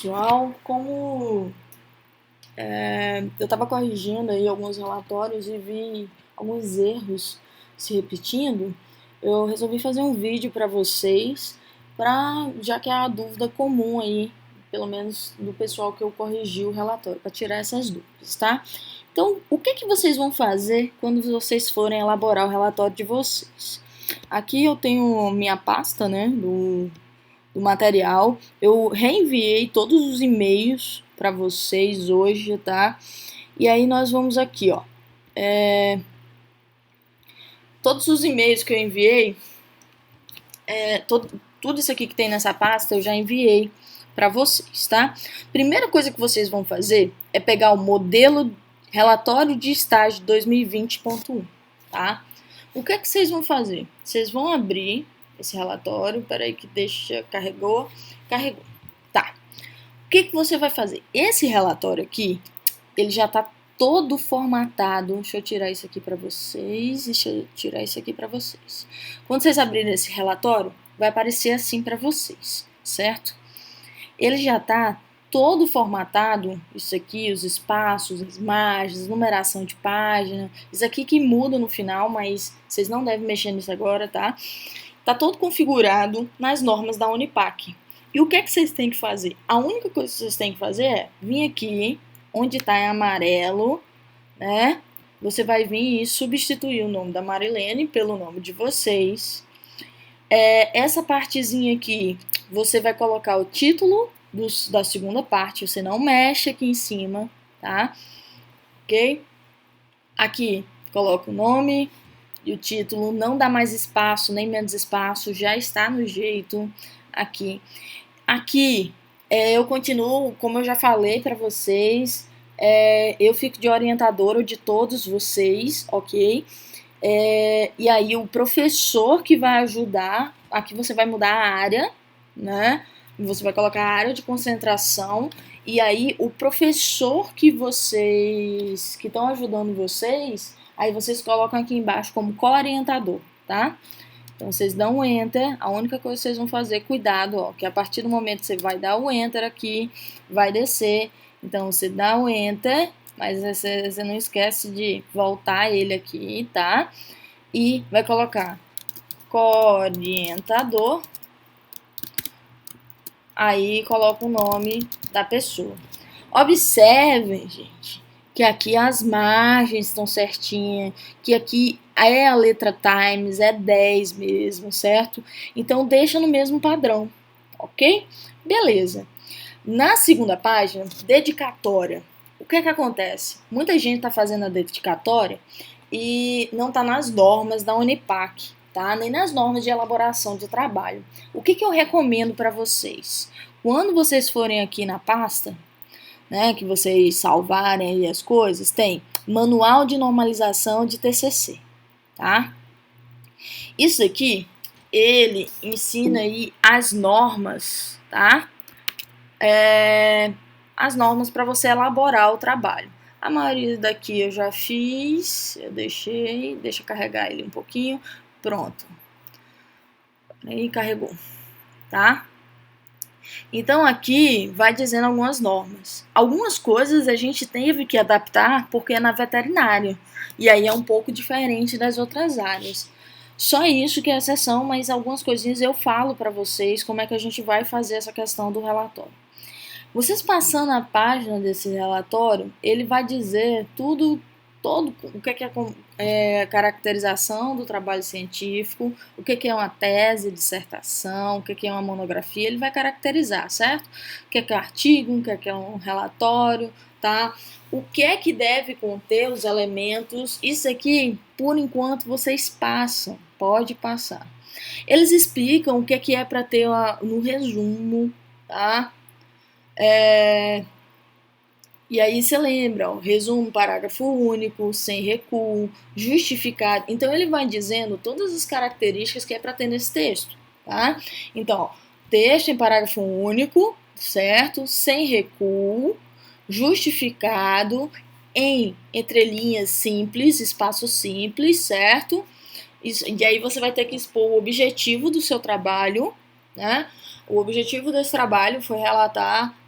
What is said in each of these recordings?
Pessoal, como eu estava corrigindo aí alguns relatórios e vi alguns erros se repetindo, eu resolvi fazer um vídeo para vocês, já que é a dúvida comum aí, pelo menos do pessoal que eu corrigi o relatório, para tirar essas dúvidas, tá? Então, o que vocês vão fazer quando vocês forem elaborar o relatório de vocês? Aqui eu tenho minha pasta, né, do material. Eu reenviei todos os e-mails para vocês hoje, tá? E aí nós vamos aqui, ó. Todos os e-mails que eu enviei, tudo isso aqui que tem nessa pasta eu já enviei para vocês, tá? Primeira coisa que vocês vão fazer é pegar o modelo relatório de estágio 2020.1, tá? O que vocês vão fazer? Vocês vão abrir esse relatório, peraí que carregou, tá. O que você vai fazer? Esse relatório aqui, ele já está todo formatado. Deixa eu tirar isso aqui para vocês. Quando vocês abrirem esse relatório, vai aparecer assim para vocês, certo? Ele já está todo formatado, isso aqui, os espaços, as margens, numeração de página, isso aqui que muda no final, mas vocês não devem mexer nisso agora, tá? Tá todo configurado nas normas da Unipac. E o que vocês têm que fazer? A única coisa que vocês têm que fazer é vir aqui, onde está em amarelo, né? Você vai vir e substituir o nome da Marilene pelo nome de vocês. Essa partezinha aqui, você vai colocar o título da segunda parte, você não mexe aqui em cima, tá? Ok? Aqui, coloca o nome e o título, não dá mais espaço, nem menos espaço, já está no jeito aqui. Aqui, eu continuo, como eu já falei para vocês, eu fico de orientadora de todos vocês, ok? E aí o professor que vai ajudar, aqui você vai mudar a área, né? Você vai colocar a área de concentração, e aí o professor que estão ajudando vocês, aí vocês colocam aqui embaixo como co-orientador, tá? Então vocês dão um enter, a única coisa que vocês vão fazer, cuidado, ó, que a partir do momento que você vai dar o enter aqui, vai descer. Então você dá o enter, mas você não esquece de voltar ele aqui, tá? E vai colocar co-orientador, aí coloca o nome da pessoa. Observem, gente, que aqui as margens estão certinhas, que aqui é a letra Times, é 10 mesmo, certo? Então deixa no mesmo padrão, ok? Beleza. Na segunda página, dedicatória. O que acontece? Muita gente está fazendo a dedicatória e não está nas normas da Unipac, tá? Nem nas normas de elaboração de trabalho. O que eu recomendo para vocês? Quando vocês forem aqui na pasta, né, que vocês salvarem aí as coisas, tem Manual de Normalização de TCC, tá? Isso aqui, ele ensina aí as normas, tá? As normas para você elaborar o trabalho. A maioria daqui eu já fiz, deixa eu carregar ele um pouquinho, pronto. Aí carregou, tá? Então aqui vai dizendo algumas normas. Algumas coisas a gente teve que adaptar porque é na veterinária. E aí é um pouco diferente das outras áreas. Só isso que é exceção, mas algumas coisinhas eu falo para vocês como é que a gente vai fazer essa questão do relatório. Vocês passando a página desse relatório, ele vai dizer todo o que é caracterização do trabalho científico, o que é uma tese, dissertação, o que é uma monografia, ele vai caracterizar, certo? O que é artigo, o que é um relatório, tá? O que é que deve conter os elementos, isso aqui, por enquanto, vocês passam, pode passar. Eles explicam o que é para ter no resumo, tá? E aí você lembra, ó, resumo, parágrafo único, sem recuo, justificado. Então ele vai dizendo todas as características que é para ter nesse texto, tá? Então, ó, texto em parágrafo único, certo? Sem recuo, justificado, em entrelinhas simples, espaço simples, certo? E aí você vai ter que expor o objetivo do seu trabalho, né? O objetivo desse trabalho foi relatar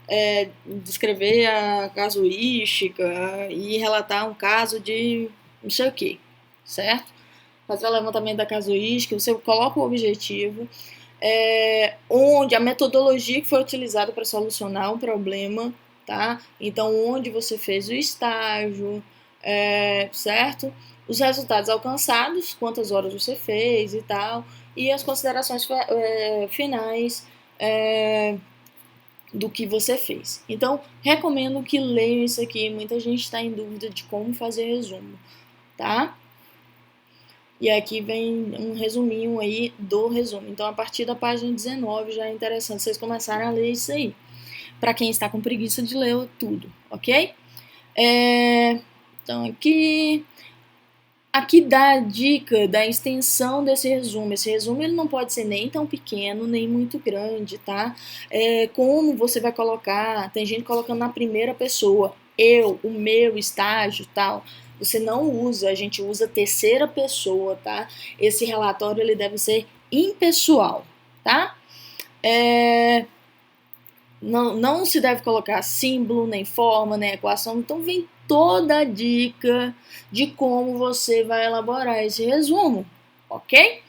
descrever a casuística e relatar um caso de não sei o que, certo? Fazer o levantamento da casuística, você coloca o objetivo, onde a metodologia que foi utilizada para solucionar um problema, tá? Então, onde você fez o estágio, certo? Os resultados alcançados, quantas horas você fez e tal, e as considerações finais do que você fez. Então, recomendo que leiam isso aqui. Muita gente está em dúvida de como fazer resumo, tá? E aqui vem um resuminho aí do resumo. Então, a partir da página 19 já é interessante vocês começarem a ler isso aí. Para quem está com preguiça de ler tudo, ok? Então, aqui dá a dica da extensão desse resumo. Esse resumo ele não pode ser nem tão pequeno, nem muito grande, tá? Como você vai colocar, tem gente colocando na primeira pessoa, eu, o meu estágio, tal. Você não usa, a gente usa terceira pessoa, tá? Esse relatório ele deve ser impessoal, tá? Não se deve colocar símbolo, nem forma, nem equação. Então vem toda a dica de como você vai elaborar esse resumo, ok?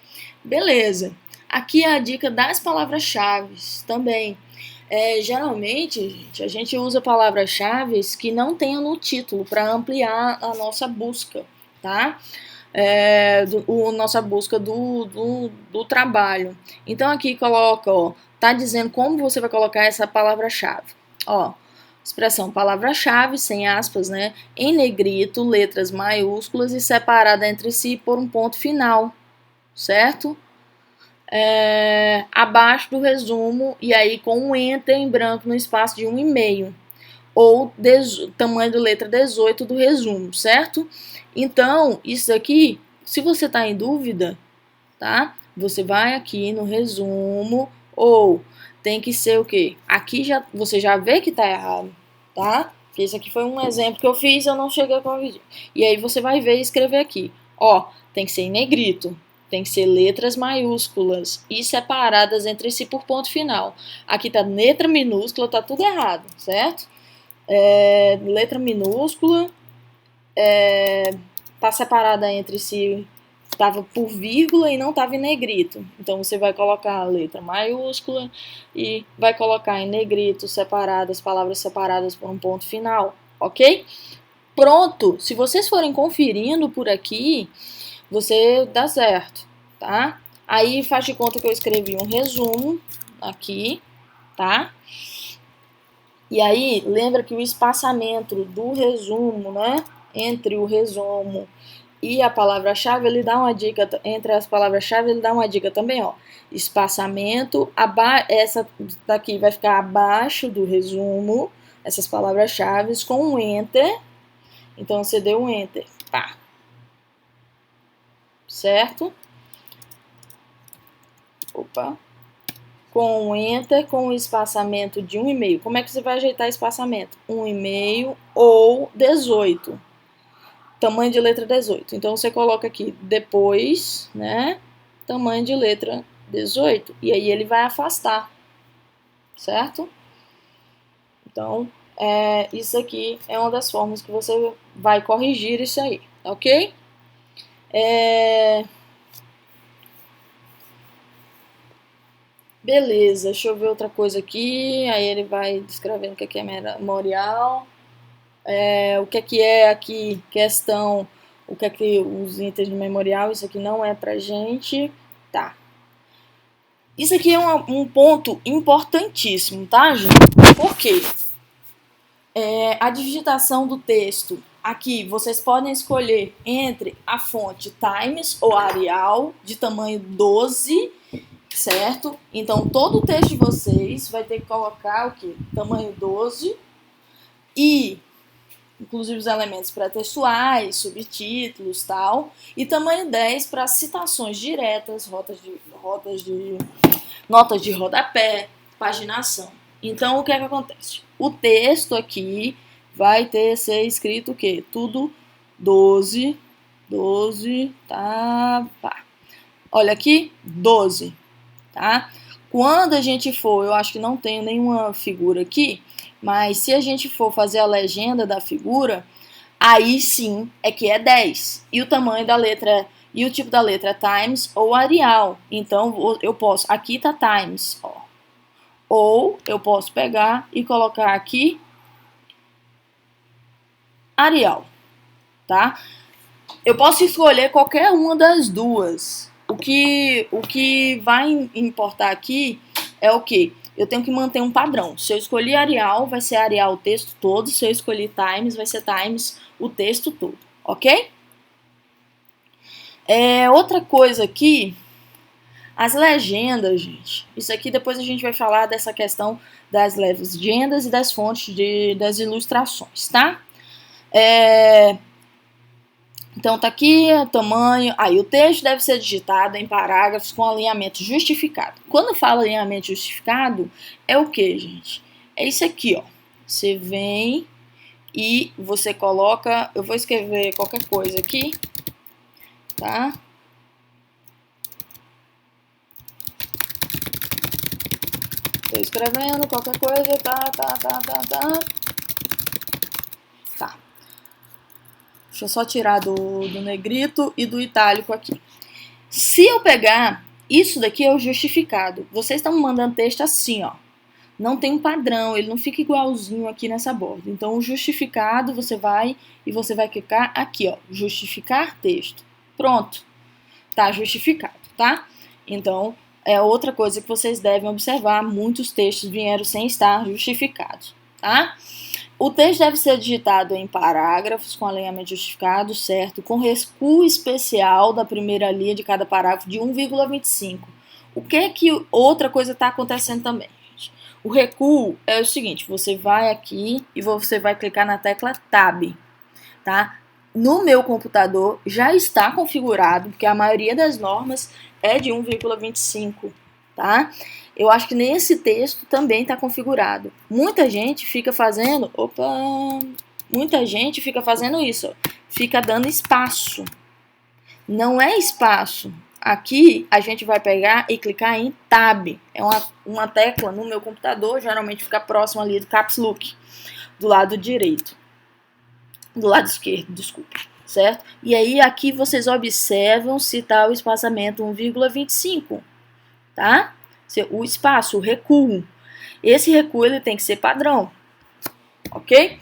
Beleza. Aqui é a dica das palavras-chave também. Geralmente, gente, a gente usa palavras-chave que não tenham no título para ampliar a nossa busca, tá? Nossa busca do trabalho. Então aqui coloca, ó, tá dizendo como você vai colocar essa palavra-chave. Ó, expressão palavra-chave, sem aspas, né? Em negrito, letras maiúsculas e separada entre si por um ponto final, certo? Abaixo do resumo e aí com um enter em branco no espaço de 1,5 ou tamanho de letra 18 do resumo, certo? Então, isso aqui, se você está em dúvida, tá? Você vai aqui no resumo ou tem que ser o quê? Aqui você já vê que está errado, tá? Porque isso aqui foi um exemplo que eu fiz, eu não cheguei a corrigir. E aí você vai ver e escrever aqui. Ó, tem que ser em negrito. Tem que ser letras maiúsculas e separadas entre si por ponto final. Aqui tá letra minúscula, tá tudo errado, certo? Letra minúscula, tá separada entre si, estava por vírgula e não estava em negrito. Então você vai colocar a letra maiúscula e vai colocar em negrito separadas, palavras separadas por um ponto final, ok? Pronto, se vocês forem conferindo por aqui, você dá certo, tá? Aí faz de conta que eu escrevi um resumo aqui, tá? E aí, lembra que o espaçamento do resumo, né, entre o resumo e a palavra-chave, ele dá uma dica, entre as palavras-chave, ele dá uma dica também, ó. Espaçamento, essa daqui vai ficar abaixo do resumo, essas palavras-chave, com um enter. Então, você deu um enter, pá. Certo? Opa. Com um enter, com um espaçamento de 1,5. Como é que você vai ajeitar espaçamento? 1,5 ou 18. Tamanho de letra 18. Então, você coloca aqui depois, né? Tamanho de letra 18. E aí ele vai afastar, certo? Então, isso aqui é uma das formas que você vai corrigir isso aí, ok? Beleza, deixa eu ver outra coisa aqui. Aí ele vai descrevendo o que é memorial. O que é aqui questão, o que é que os itens de memorial, isso aqui não é pra gente, tá. Isso aqui é um ponto importantíssimo, tá, gente? Por quê? A digitação do texto, aqui vocês podem escolher entre a fonte Times ou Arial, de tamanho 12, certo? Então, todo o texto de vocês vai ter que colocar o quê? Tamanho 12 e inclusive os elementos pré-textuais, subtítulos, tal, e tamanho 10 para citações diretas, notas de rodapé, paginação. Então, o que é que acontece? O texto aqui vai ser escrito o quê? Tudo 12, tá, pá. Olha aqui, 12, tá? Quando a gente for, eu acho que não tenho nenhuma figura aqui, Mas se a gente for fazer a legenda da figura, aí sim é que é 10. E o tamanho da letra, e o tipo da letra é Times ou Arial. Então eu posso, aqui tá Times, ó. Ou eu posso pegar e colocar aqui Arial, tá? Eu posso escolher qualquer uma das duas. O que vai importar aqui é o que? Eu tenho que manter um padrão. Se eu escolher Arial, vai ser Arial o texto todo. Se eu escolher Times, vai ser Times o texto todo, ok? Outra coisa aqui, as legendas, gente. Isso aqui depois a gente vai falar dessa questão das legendas e das fontes das ilustrações, tá? Então tá aqui o tamanho. Aí o texto deve ser digitado em parágrafos com alinhamento justificado. Quando fala alinhamento justificado, é o que, gente? É isso aqui, ó. Você vem e você coloca. Eu vou escrever qualquer coisa aqui, tá? Tô escrevendo qualquer coisa, tá. Deixa eu só tirar do negrito e do itálico aqui. Se eu pegar, isso daqui é o justificado. Vocês estão me mandando texto assim, ó. Não tem um padrão, ele não fica igualzinho aqui nessa borda. Então, o justificado, você vai clicar aqui, ó. Justificar texto. Pronto. Tá justificado, tá? Então, é outra coisa que vocês devem observar. Muitos textos vieram sem estar justificados, tá? O texto deve ser digitado em parágrafos com alinhamento justificado, certo? Com recuo especial da primeira linha de cada parágrafo de 1,25. O que outra coisa está acontecendo também, gente? O recuo é o seguinte, você vai aqui e você vai clicar na tecla Tab, tá? No meu computador já está configurado, porque a maioria das normas é de 1,25, tá? Eu acho que nesse texto também está configurado. Muita gente fica fazendo... Muita gente fica fazendo isso. Ó, fica dando espaço. Não é espaço. Aqui a gente vai pegar e clicar em Tab. É uma tecla no meu computador, geralmente fica próximo ali do Caps Lock, do lado direito. Do lado esquerdo, desculpa. Certo? E aí aqui vocês observam se está o espaçamento 1,25, tá? O espaço, o recuo. Esse recuo ele tem que ser padrão, ok?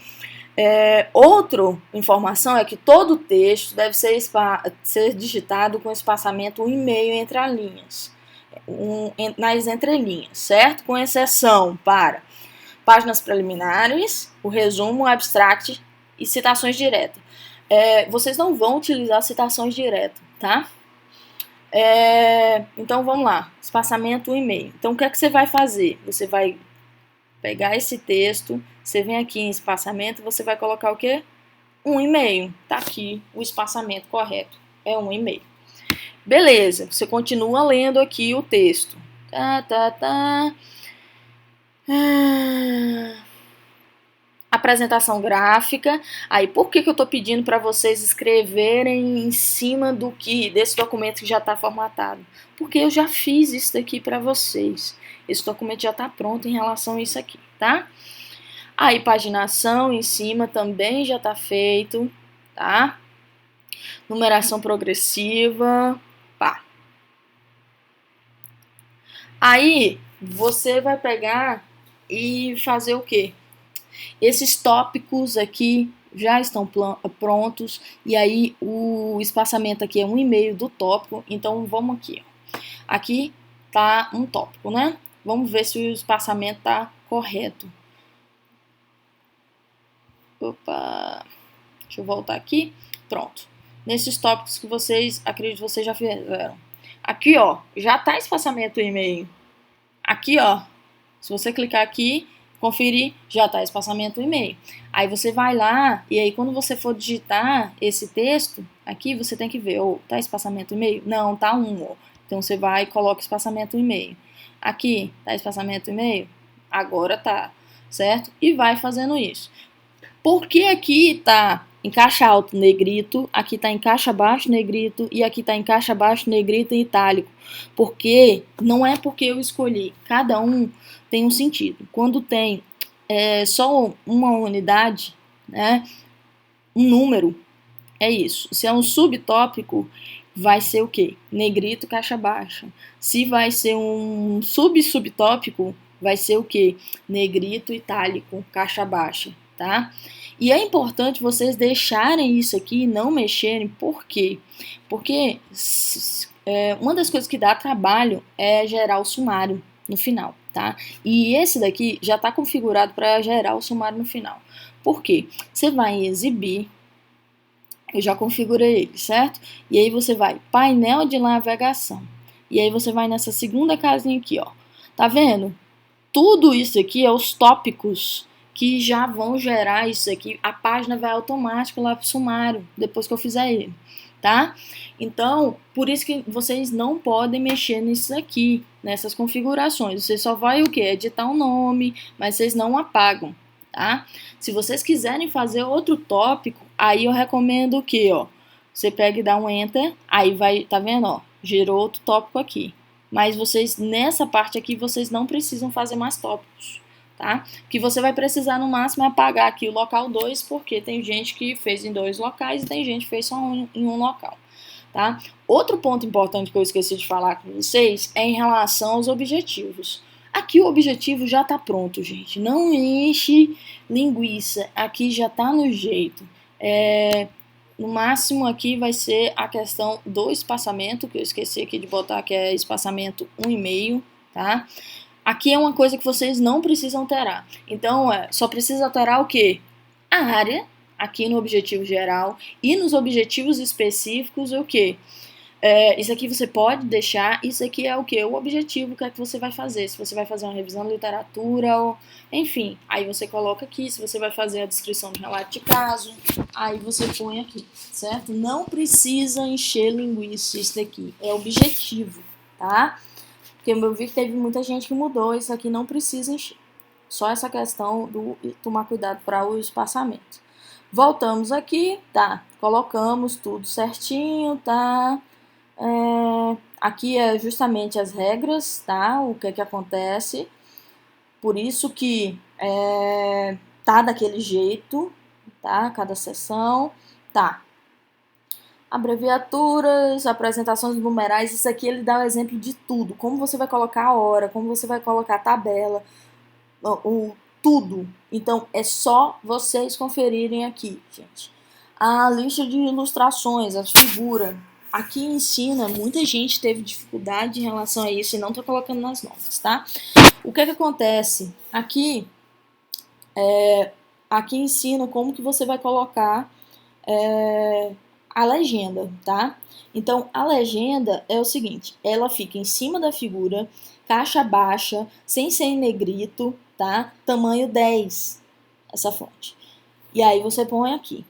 Outra informação é que todo texto deve ser digitado com espaçamento 1,5 entre as linhas, nas entrelinhas, certo? Com exceção para páginas preliminares, o resumo, o abstract e citações diretas. Vocês não vão utilizar citações diretas, tá? Então vamos lá, espaçamento 1,5. Então o que é que você vai fazer? Você vai pegar esse texto, você vem aqui em espaçamento, você vai colocar o quê? 1,5. Tá aqui o espaçamento correto, é 1,5. Beleza, você continua lendo aqui o texto. Apresentação gráfica. Aí, por que eu estou pedindo para vocês escreverem em cima desse documento que já está formatado? Porque eu já fiz isso daqui para vocês. Esse documento já está pronto em relação a isso aqui, tá? Aí, paginação em cima também já está feito, tá? Numeração progressiva, pá. Aí, você vai pegar e fazer o quê? Esses tópicos aqui já estão prontos, e aí o espaçamento aqui é 1,5 do tópico, então vamos aqui. Ó. Aqui tá um tópico, né? Vamos ver se o espaçamento tá correto. Opa! Deixa eu voltar aqui. Pronto. Nesses tópicos que acredito que vocês já fizeram. Aqui, ó, já tá espaçamento 1,5. Aqui, ó, se você clicar aqui, conferir, já está espaçamento 1,5. Aí você vai lá, e aí quando você for digitar esse texto, aqui você tem que ver, tá espaçamento 1,5? Não, tá 1, ó. Então você vai e coloca espaçamento 1,5. Aqui, tá espaçamento 1,5? Agora tá, certo? E vai fazendo isso. Porque aqui tá em caixa alto negrito, aqui tá em caixa baixo negrito e aqui tá em caixa baixo negrito em itálico. Porque não é porque eu escolhi, cada um tem um sentido. Quando tem é só uma unidade, né? Um número, é isso. Se é um subtópico, vai ser o quê? Negrito, caixa baixa. Se vai ser um subtópico, vai ser o quê? Negrito, itálico, caixa baixa, tá? E é importante vocês deixarem isso aqui e não mexerem, por quê? Porque uma das coisas que dá trabalho é gerar o sumário no final, tá? E esse daqui já está configurado para gerar o sumário no final. Por quê? Você vai em exibir, eu já configurei ele, certo? E aí você vai painel de navegação. E aí você vai nessa segunda casinha aqui, ó. Tá vendo? Tudo isso aqui é os tópicos que já vão gerar isso aqui. A página vai automático lá pro sumário, depois que eu fizer ele, tá? Então, por isso que vocês não podem mexer nisso aqui, nessas configurações. Você só vai o quê? Editar um nome, mas vocês não apagam, tá? Se vocês quiserem fazer outro tópico, aí eu recomendo o quê, ó? Você pega e dá um enter, aí vai, tá vendo, ó? Gerou outro tópico aqui. Mas vocês, nessa parte aqui, vocês não precisam fazer mais tópicos, tá? O que você vai precisar no máximo é apagar aqui o local 2, porque tem gente que fez em 2 locais e tem gente que fez só em um local, tá? Outro ponto importante que eu esqueci de falar com vocês é em relação aos objetivos. Aqui o objetivo já tá pronto, gente. Não enche linguiça. Aqui já tá no jeito. No máximo aqui vai ser a questão do espaçamento, que eu esqueci aqui de botar, que é espaçamento 1,5, tá? Aqui é uma coisa que vocês não precisam alterar. Então, só precisa alterar o quê? A área, aqui no objetivo geral, e nos objetivos específicos, o quê? Isso aqui você pode deixar, isso aqui é o que? O objetivo, o que é que você vai fazer. Se você vai fazer uma revisão de literatura, ou, enfim, aí você coloca aqui. Se você vai fazer a descrição de relato de caso, aí você põe aqui, certo? Não precisa encher linguiça isso daqui, é objetivo, tá? Porque eu vi que teve muita gente que mudou, isso aqui não precisa encher. Só essa questão do tomar cuidado para o espaçamento. Voltamos aqui, tá? Colocamos tudo certinho, tá? Aqui é justamente as regras, tá? O que é que acontece. Por isso que tá daquele jeito, tá? Cada sessão, tá? Abreviaturas, apresentações numerais, isso aqui ele dá o exemplo de tudo. Como você vai colocar a hora, como você vai colocar a tabela, tudo. Então, é só vocês conferirem aqui, gente. A lista de ilustrações, as figuras. Aqui ensina, muita gente teve dificuldade em relação a isso e não tá colocando nas notas, tá? O que acontece? Aqui ensina como que você vai colocar a legenda, tá? Então, a legenda é o seguinte, ela fica em cima da figura, caixa baixa, sem ser em negrito, tá? Tamanho 10, essa fonte. E aí você põe aqui.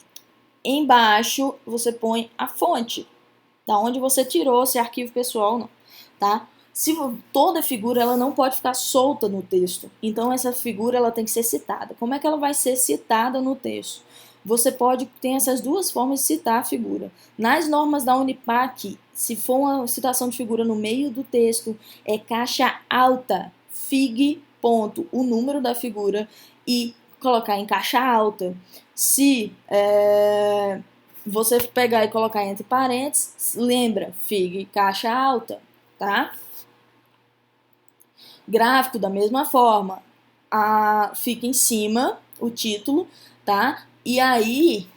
Embaixo, você põe a fonte, da onde você tirou, se é arquivo pessoal ou não, tá? Toda figura ela não pode ficar solta no texto, então essa figura ela tem que ser citada. Como é que ela vai ser citada no texto? Você tem essas duas formas de citar a figura. Nas normas da Unipac, se for uma citação de figura no meio do texto, é caixa alta, fig, ponto, o número da figura e colocar em caixa alta. Se você pegar e colocar entre parênteses, lembra, fig, caixa alta, tá? Gráfico da mesma forma, fica em cima o título, tá? E aí,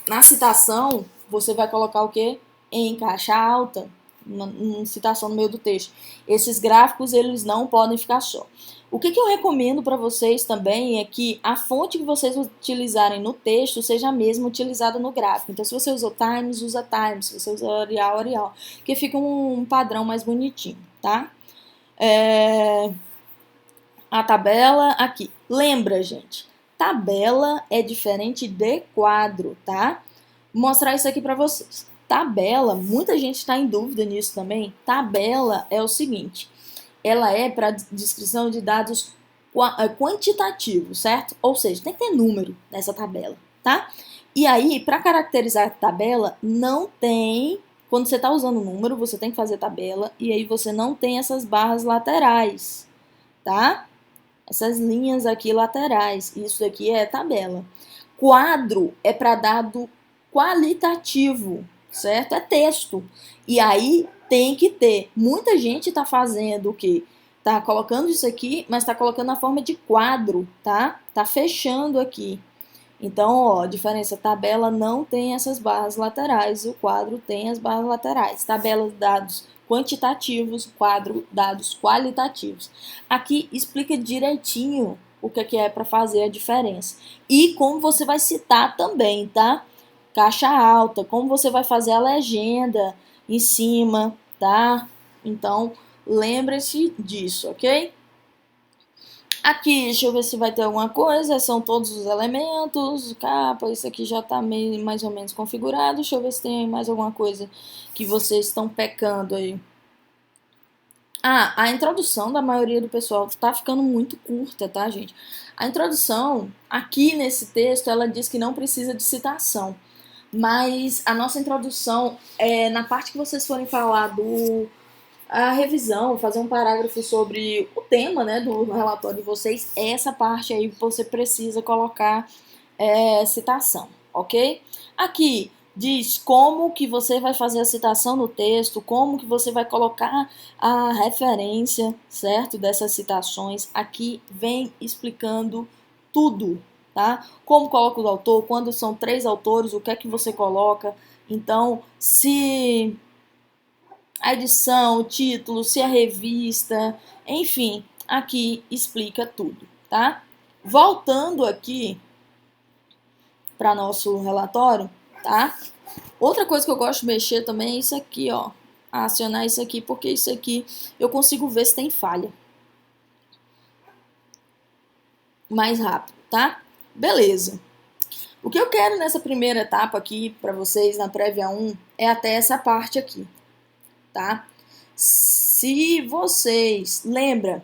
na citação, você vai colocar o quê? Em caixa alta, na citação no meio do texto. Esses gráficos, eles não podem ficar só. O que eu recomendo para vocês também é que a fonte que vocês utilizarem no texto seja a mesma utilizada no gráfico. Então, se você usou Times, usa Times. Se você usa Arial, Arial. Porque fica um padrão mais bonitinho, tá? A tabela aqui. Lembra, gente, tabela é diferente de quadro, tá? Vou mostrar isso aqui para vocês. Tabela, muita gente está em dúvida nisso também. Tabela é o seguinte, ela é para descrição de dados quantitativos, certo? Ou seja, tem que ter número nessa tabela, tá? E aí, para caracterizar a tabela, não tem... Quando você está usando o número, você tem que fazer tabela, e aí você não tem essas barras laterais, tá? Essas linhas aqui laterais, isso aqui é tabela. Quadro é para dado qualitativo, certo? É texto. E aí tem que ter. Muita gente está fazendo o quê? Tá colocando isso aqui, mas está colocando na forma de quadro, tá? Tá fechando aqui. Então, ó, diferença, tabela não tem essas barras laterais, o quadro tem as barras laterais. Tabela de dados quantitativos, quadro dados qualitativos. Aqui explica direitinho o que é para fazer a diferença. E como você vai citar também, tá? Caixa alta, como você vai fazer a legenda em cima, tá? Então, lembre-se disso, ok? Aqui, deixa eu ver se vai ter alguma coisa. São todos os elementos, capa, isso aqui já está meio mais ou menos configurado. Deixa eu ver se tem mais alguma coisa que vocês estão pecando aí. Ah, a introdução da maioria do pessoal está ficando muito curta, tá, gente? A introdução, aqui nesse texto, ela diz que não precisa de citação. Mas a nossa introdução, na parte que vocês forem falar a revisão, fazer um parágrafo sobre o tema, né, do relatório de vocês, essa parte aí você precisa colocar citação, ok? Aqui diz como que você vai fazer a citação no texto, como que você vai colocar a referência, certo, dessas citações. Aqui vem explicando tudo, tá? Como coloca o autor, quando são 3 autores, o que é que você coloca. Então, se a edição, o título, se a revista, enfim, aqui explica tudo, tá? Voltando aqui para nosso relatório, tá? Outra coisa que eu gosto de mexer também é isso aqui, ó. Acionar isso aqui, porque isso aqui eu consigo ver se tem falha. Mais rápido, tá? Beleza. O que eu quero nessa primeira etapa aqui para vocês na prévia 1 é até essa parte aqui, tá? Se vocês lembra,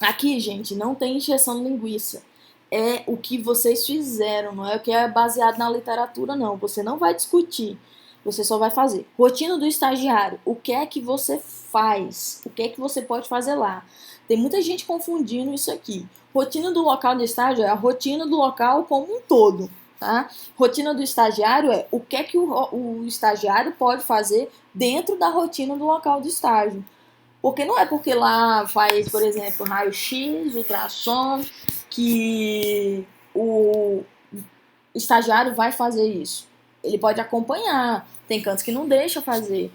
aqui, gente, não tem encheção de linguiça. É o que vocês fizeram, não é o que é baseado na literatura, não. Você não vai discutir, você só vai fazer. Rotina do estagiário, o que é que você faz? O que é que você pode fazer lá? Tem muita gente confundindo isso aqui. Rotina do local de estágio é a rotina do local como um todo, tá? Rotina do estagiário é o que é que o estagiário pode fazer dentro da rotina do local de estágio. Porque não é porque lá faz, por exemplo, raio-x, ultrassom, que o estagiário vai fazer isso. Ele pode acompanhar, tem cantos que não deixa fazer.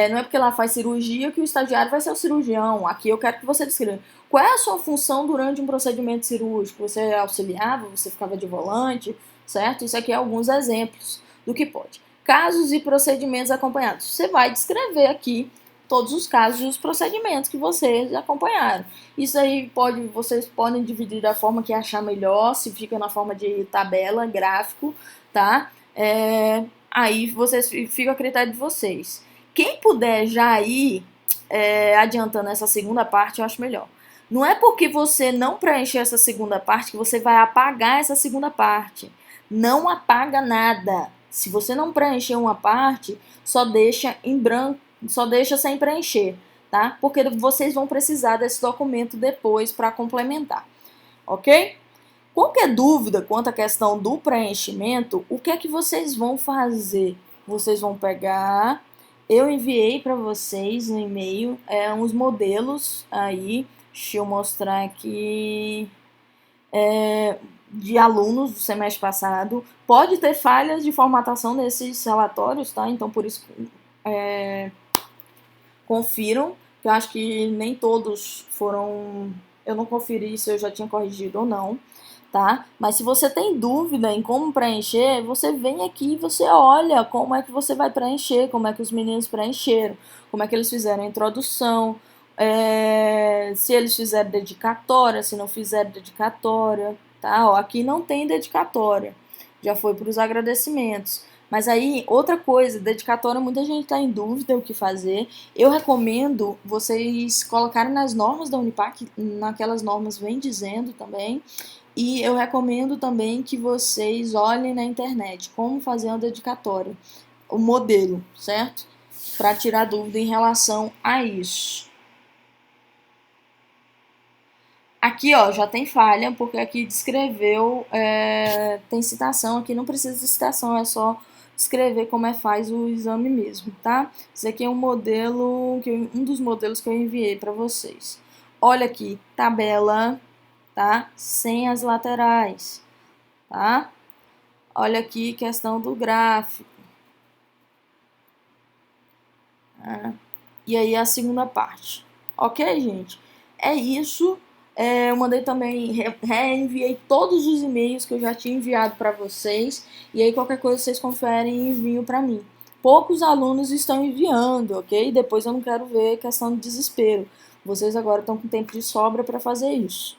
Não é porque lá faz cirurgia que o estagiário vai ser o cirurgião. Aqui eu quero que você descreva. Qual é a sua função durante um procedimento cirúrgico? Você auxiliava, você ficava de volante, certo? Isso aqui é alguns exemplos do que pode. Casos e procedimentos acompanhados. Você vai descrever aqui todos os casos e os procedimentos que vocês acompanharam. Isso aí vocês podem dividir da forma que achar melhor, se fica na forma de tabela, gráfico, tá? Aí vocês fica a critério de vocês. Quem puder já ir adiantando essa segunda parte, eu acho melhor. Não é porque você não preencher essa segunda parte que você vai apagar essa segunda parte. Não apaga nada. Se você não preencher uma parte, só deixa em branco, só deixa sem preencher, tá? Porque vocês vão precisar desse documento depois para complementar, ok? Qualquer dúvida quanto à questão do preenchimento, o que é que vocês vão fazer? Vocês vão pegar, eu enviei para vocês no e-mail uns modelos aí, deixa eu mostrar aqui, de alunos do semestre passado. Pode ter falhas de formatação nesses relatórios, tá? Então, por isso, confiram, que eu acho que nem todos foram... Eu não conferi se eu já tinha corrigido ou não, tá? Mas se você tem dúvida em como preencher, você vem aqui e você olha como é que você vai preencher, como é que os meninos preencheram, como é que eles fizeram a introdução, se eles fizeram dedicatória, se não fizeram dedicatória, tá? Ó, aqui não tem dedicatória, já foi para os agradecimentos. Mas aí, outra coisa, dedicatória, muita gente está em dúvida o que fazer. Eu recomendo vocês colocarem nas normas da Unipac, naquelas normas vem dizendo também. E eu recomendo também que vocês olhem na internet como fazer uma dedicatória, o modelo, certo? Para tirar dúvida em relação a isso. Aqui, ó, já tem falha, porque aqui descreveu, tem citação, aqui não precisa de citação, é só escrever como faz o exame mesmo, tá? Esse aqui é um modelo, um dos modelos que eu enviei para vocês. Olha aqui, tabela, tá? Sem as laterais, tá? Olha aqui, questão do gráfico. Tá? E aí a segunda parte. Ok, gente? É isso. Eu mandei também, reenviei todos os e-mails que eu já tinha enviado para vocês. E aí qualquer coisa vocês conferem e enviam para mim. Poucos alunos estão enviando, ok? Depois eu não quero ver questão de desespero. Vocês agora estão com tempo de sobra para fazer isso.